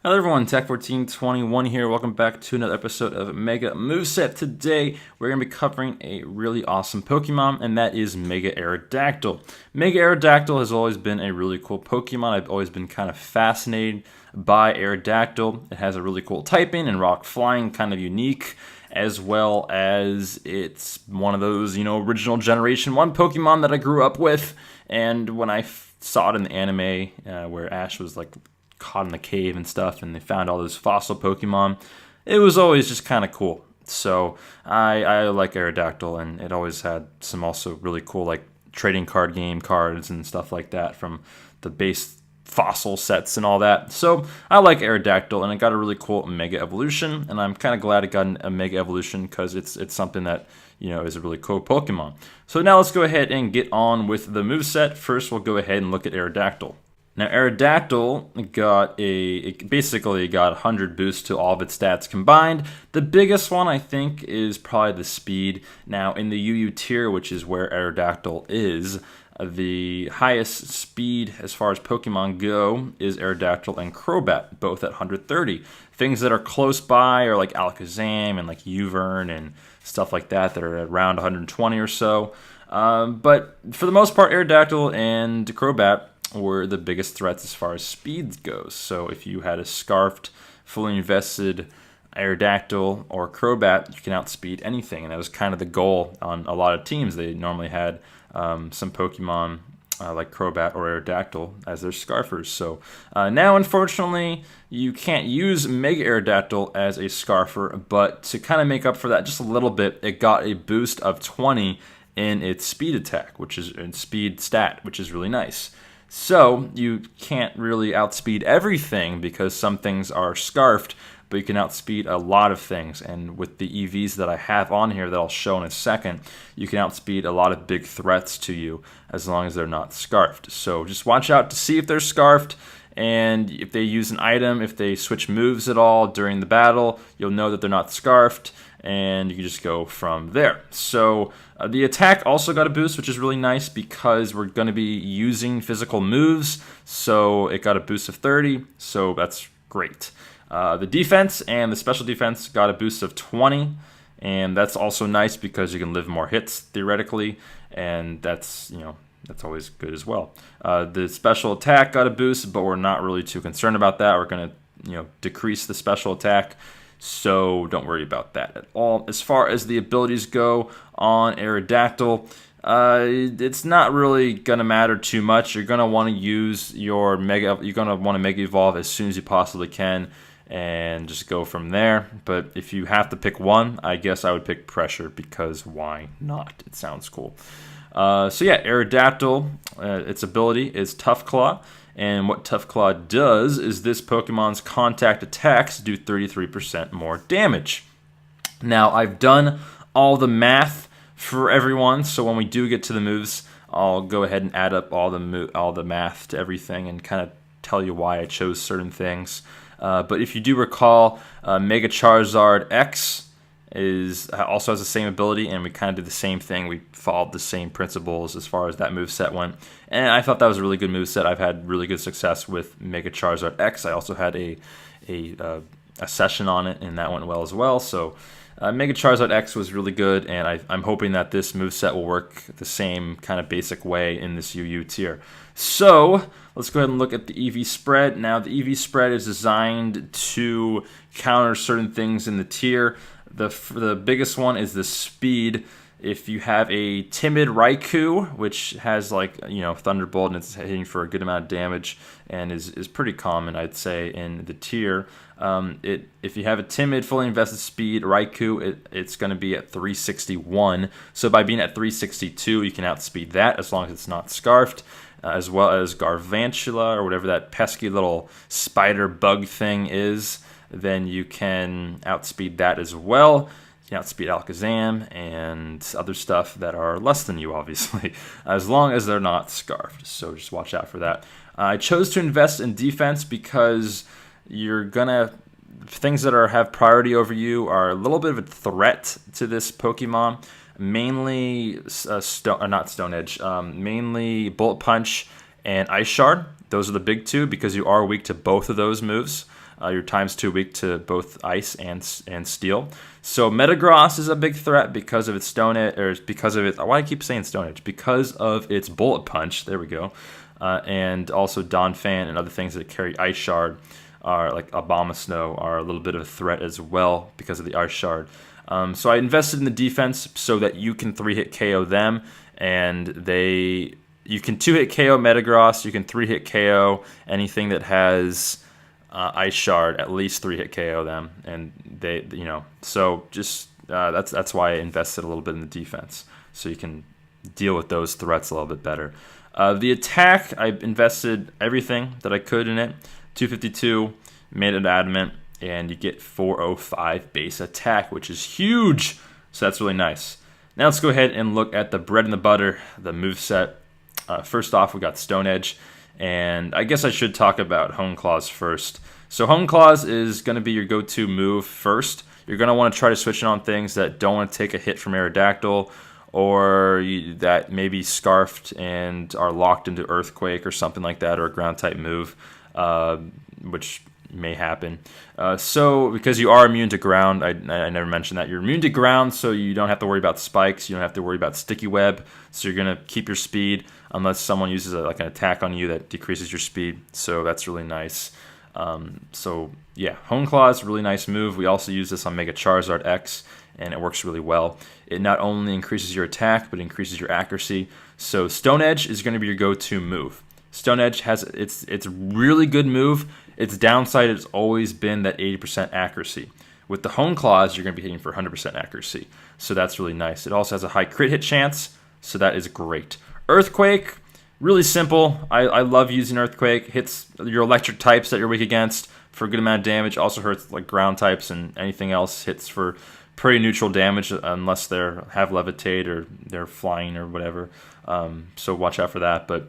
Hello everyone, Tech1421 here. Welcome back to another episode of Mega Moveset. Today, we're going to be covering a really awesome Pokemon, and that is Mega Aerodactyl. Mega Aerodactyl has always been a really cool Pokemon. I've always been kind of fascinated by Aerodactyl. It has a really cool typing and rock flying, kind of unique, as well as it's one of those, original Generation 1 Pokemon that I grew up with. And when I saw it in the anime, where Ash was like caught in the cave and stuff, and they found all those fossil Pokemon, it was always just kind of cool. So I like Aerodactyl, and it always had some also really cool like trading card game cards and stuff like that from the base fossil sets and all that. So I like Aerodactyl, and it got a really cool Mega Evolution, and I'm kind of glad it got a Mega Evolution because it's something that is a really cool Pokemon. So now let's go ahead and get on with the moveset. First, we'll go ahead and look at Aerodactyl. Now, Aerodactyl basically got 100 boosts to all of its stats combined. The biggest one, I think, is probably the speed. Now, in the UU tier, which is where Aerodactyl is, the highest speed as far as Pokemon go is Aerodactyl and Crobat, both at 130. Things that are close by are like Alakazam and like Uvern and stuff like that are around 120 or so. But for the most part, Aerodactyl and Crobat were the biggest threats as far as speed goes. So if you had a Scarfed, fully invested Aerodactyl or Crobat, you can outspeed anything, and that was kind of the goal on a lot of teams. They normally had some Pokemon like Crobat or Aerodactyl as their Scarfers. So now, unfortunately, you can't use Mega Aerodactyl as a Scarfer, but to kind of make up for that just a little bit, it got a boost of 20 in its speed attack, which is in speed stat, which is really nice. So you can't really outspeed everything because some things are scarfed, but you can outspeed a lot of things. And with the EVs that I have on here that I'll show in a second, you can outspeed a lot of big threats to you as long as they're not scarfed. So just watch out to see if they're scarfed, and if they use an item, if they switch moves at all during the battle, you'll know that they're not scarfed, and you can just go from there. So the attack also got a boost, which is really nice because we're going to be using physical moves. So it got a boost of 30, so that's great. The defense and the special defense got a boost of 20, and that's also nice because you can live more hits theoretically, and that's always good as well. The special attack got a boost, but we're not really too concerned about that. We're going to decrease the special attack, so don't worry about that at all. As far as the abilities go on Aerodactyl, it's not really going to matter too much. You're going to want to use your Mega Evolve as soon as you possibly can, and just go from there. But if you have to pick one, I guess I would pick Pressure, because why not? It sounds cool. So yeah, Aerodactyl, its ability is Tough Claw, and what Tough Claw does is this Pokemon's contact attacks do 33% more damage. Now, I've done all the math for everyone, so when we do get to the moves, I'll go ahead and add up all the math to everything and kind of tell you why I chose certain things. But if you do recall, Mega Charizard X also has the same ability, and we kind of did the same thing. We followed the same principles as far as that moveset went, and I thought that was a really good moveset. I've had really good success with Mega Charizard X. I also had a session on it, and that went well as well. So Mega Charizard X was really good, and I'm hoping that this moveset will work the same kind of basic way in this UU tier. So let's go ahead and look at the EV spread. Now, the EV spread is designed to counter certain things in the tier. The biggest one is the speed. If you have a timid Raikou, which has Thunderbolt, and it's hitting for a good amount of damage and is pretty common, I'd say, in the tier. If you have a timid, fully invested speed Raikou, it's going to be at 361. So by being at 362, you can outspeed that as long as it's not scarfed, as well as Garvantula, or whatever that pesky little spider bug thing is. Then you can outspeed that as well. You can outspeed Alakazam and other stuff that are less than you, obviously, as long as they're not scarfed. So just watch out for that. I chose to invest in defense because things that have priority over you are a little bit of a threat to this Pokemon. Mainly mainly Bullet Punch and Ice Shard. Those are the big two because you are weak to both of those moves. Your time's too weak to both ice and steel. So Metagross is a big threat because of its Stone Edge, or because of it. Why do I keep saying Stone Edge? Because of its Bullet Punch. There we go. And also Donphan and other things that carry Ice Shard, are like Abomasnow, are a little bit of a threat as well because of the Ice Shard. So I invested in the defense so that you can 3-hit KO them, and you can 2-hit KO Metagross, you can 3-hit KO anything that has Ice Shard, at least 3-hit KO them, and they, so just that's why I invested a little bit in the defense, so you can deal with those threats a little bit better. The attack, I invested everything that I could in it. 252, made it adamant, and you get 405 base attack, which is huge. So that's really nice. Now let's go ahead and look at the bread and the butter, the moveset. First off, we got Stone Edge, and I guess I should talk about Hone Claws first. So Hone Claws is going to be your go-to move first. You're going to want to try to switch it on things that don't want to take a hit from Aerodactyl, or that may be scarfed and are locked into Earthquake or something like that, or a ground-type move, which may happen. So because you are immune to ground, I never mentioned that. You're immune to ground, so you don't have to worry about spikes. You don't have to worry about sticky web. So you're going to keep your speed unless someone uses like an attack on you that decreases your speed. So that's really nice. So yeah, Hone Claws, really nice move. We also use this on Mega Charizard X, and it works really well. It not only increases your attack, but increases your accuracy. So Stone Edge is going to be your go-to move. Stone Edge has it's really good move. Its downside has always been that 80% accuracy. With the Hone Claws, you're going to be hitting for 100% accuracy. So that's really nice. It also has a high crit hit chance, so that is great. Earthquake, really simple. I love using Earthquake. Hits your electric types that you're weak against for a good amount of damage. Also hurts like ground types, and anything else hits for pretty neutral damage unless they have Levitate or they're flying or whatever. So watch out for that. But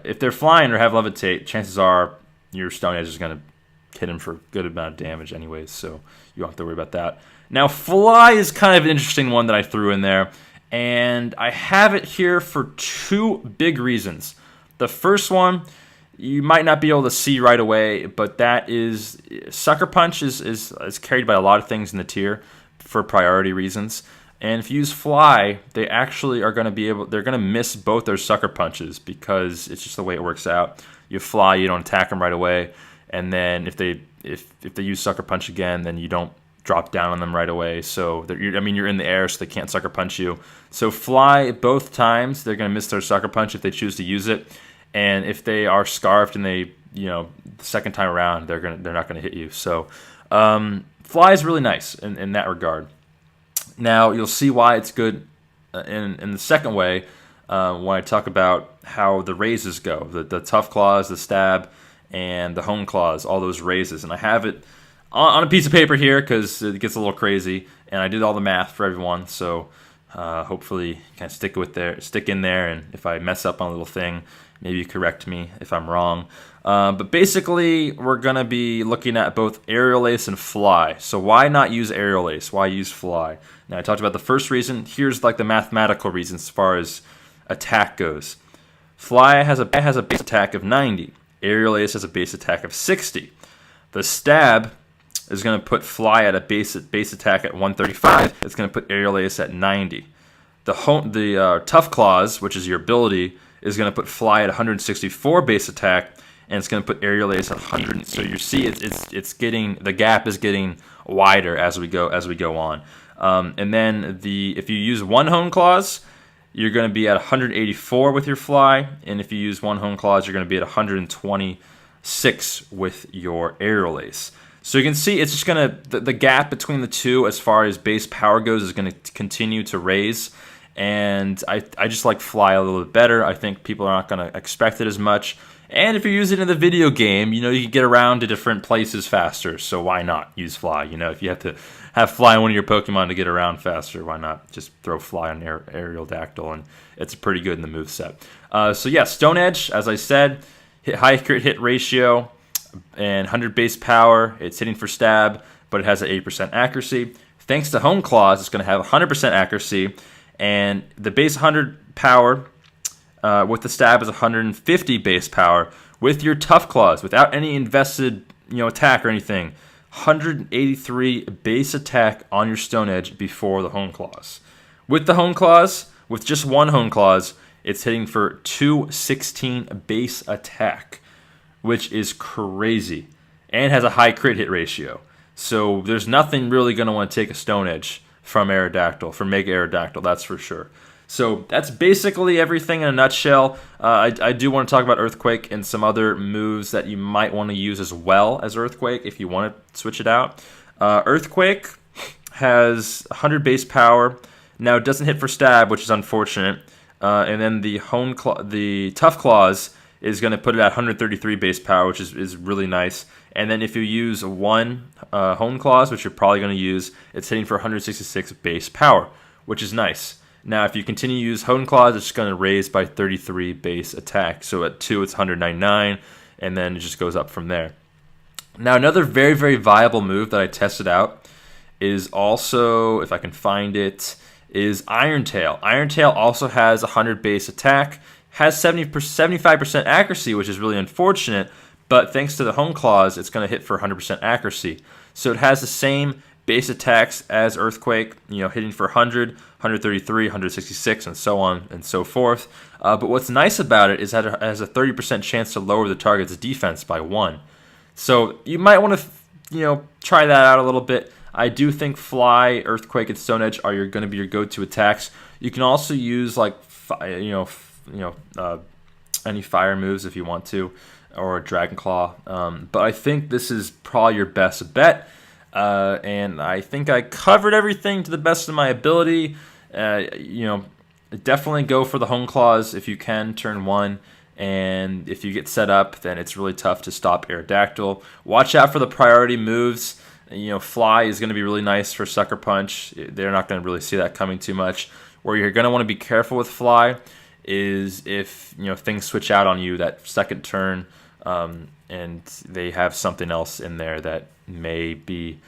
if they're flying or have Levitate, chances are your Stone Edge is going to hit him for a good amount of damage anyways, so you don't have to worry about that. Now, Fly is kind of an interesting one that I threw in there, and I have it here for two big reasons. The first one, you might not be able to see right away, but that is Sucker Punch is carried by a lot of things in the tier for priority reasons. And if you use Fly, they actually are going to be able, they're going to miss both their Sucker Punches because it's just the way it works out. You fly, you don't attack them right away, and then if they use Sucker Punch again, then you don't drop down on them right away. So you're in the air, so they can't Sucker Punch you. So Fly, both times they're going to miss their Sucker Punch if they choose to use it, and if they are scarfed and they the second time around they're not going to hit you. So Fly is really nice in that regard. Now you'll see why it's good in the second way. When I talk about how the raises go, the Tough Claws, the Stab, and the Hone Claws, all those raises. And I have it on a piece of paper here because it gets a little crazy, and I did all the math for everyone, so hopefully you can stick in there, and if I mess up on a little thing, maybe you correct me if I'm wrong. But basically, we're going to be looking at both Aerial Ace and Fly. So why not use Aerial Ace? Why use Fly? Now, I talked about the first reason. Here's like the mathematical reason as far as attack goes. Fly has a base attack of 90. Aerial Ace has a base attack of 60. The Stab is going to put Fly at a base attack at 135. It's going to put Aerial Ace at 90. The Tough Claws, which is your ability, is going to put Fly at 164 base attack, and it's going to put Aerial Ace at 100. So you see, it's getting, the gap is getting wider as we go on. And then if you use one Hone Claws, you're going to be at 184 with your Fly, and if you use one Hone Claws, you're going to be at 126 with your Aerial Ace. So you can see it's just going to, the gap between the two as far as base power goes is going to continue to raise, and I just like Fly a little bit better. I think people are not going to expect it as much, and if you use it in the video game, you can get around to different places faster, so why not use Fly? If you have to have Fly one of your Pokemon to get around faster, why not just throw Fly on Aerodactyl, and it's pretty good in the moveset. So yeah, Stone Edge, as I said, high crit hit ratio and 100 base power. It's hitting for Stab, but it has an 80% accuracy. Thanks to Hone Claws, it's going to have 100% accuracy, and the base 100 power with the Stab is 150 base power. With your Tough Claws, without any invested attack or anything. 183 base attack on your Stone Edge before the Hone Claws. With the Hone Claws, with just one Hone Claws, it's hitting for 216 base attack, which is crazy, and has a high crit hit ratio. So there's nothing really going to want to take a Stone Edge from Aerodactyl, from Mega Aerodactyl, that's for sure. So that's basically everything in a nutshell. I do want to talk about Earthquake and some other moves that you might want to use as well as Earthquake if you want to switch it out. Earthquake has 100 base power. Now it doesn't hit for stab, which is unfortunate. And then the Tough Claws is going to put it at 133 base power, which is really nice. And then if you use one Hone Claws, which you're probably going to use, it's hitting for 166 base power, which is nice. Now, if you continue to use Hone Claws, it's going to raise by 33 base attack. So at 2, it's 199, and then it just goes up from there. Now, another very, very viable move that I tested out is also, if I can find it, is Iron Tail. Iron Tail also has 100 base attack, has 75% accuracy, which is really unfortunate, but thanks to the Hone Claws, it's going to hit for 100% accuracy. So it has the same base attacks as Earthquake, hitting for 100, 133, 166, and so on and so forth. But what's nice about it is that it has a 30% chance to lower the target's defense by 1. So you might want to, try that out a little bit. I do think Fly, Earthquake, and Stone Edge are going to be your go-to attacks. You can also use any fire moves if you want to, or Dragon Claw. But I think this is probably your best bet. And I think I covered everything to the best of my ability. Definitely go for the Hone Claws if you can, turn 1. And if you get set up, then it's really tough to stop Aerodactyl. Watch out for the priority moves. Fly is going to be really nice for Sucker Punch. They're not going to really see that coming too much. Where you're going to want to be careful with Fly is if things switch out on you that second turn, and they have something else in there that may be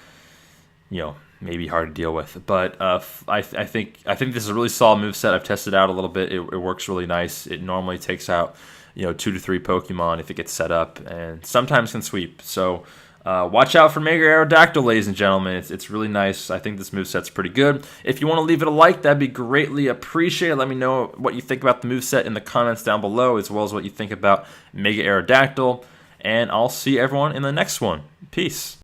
hard to deal with. But I think this is a really solid moveset. I've tested it out a little bit. It works really nice. It normally takes out 2 to 3 Pokemon if it gets set up, and sometimes can sweep. So watch out for Mega Aerodactyl, ladies and gentlemen. It's really nice. I think this moveset's pretty good. If you want to leave it a like, that'd be greatly appreciated. Let me know what you think about the moveset in the comments down below, as well as what you think about Mega Aerodactyl. And I'll see everyone in the next one. Peace.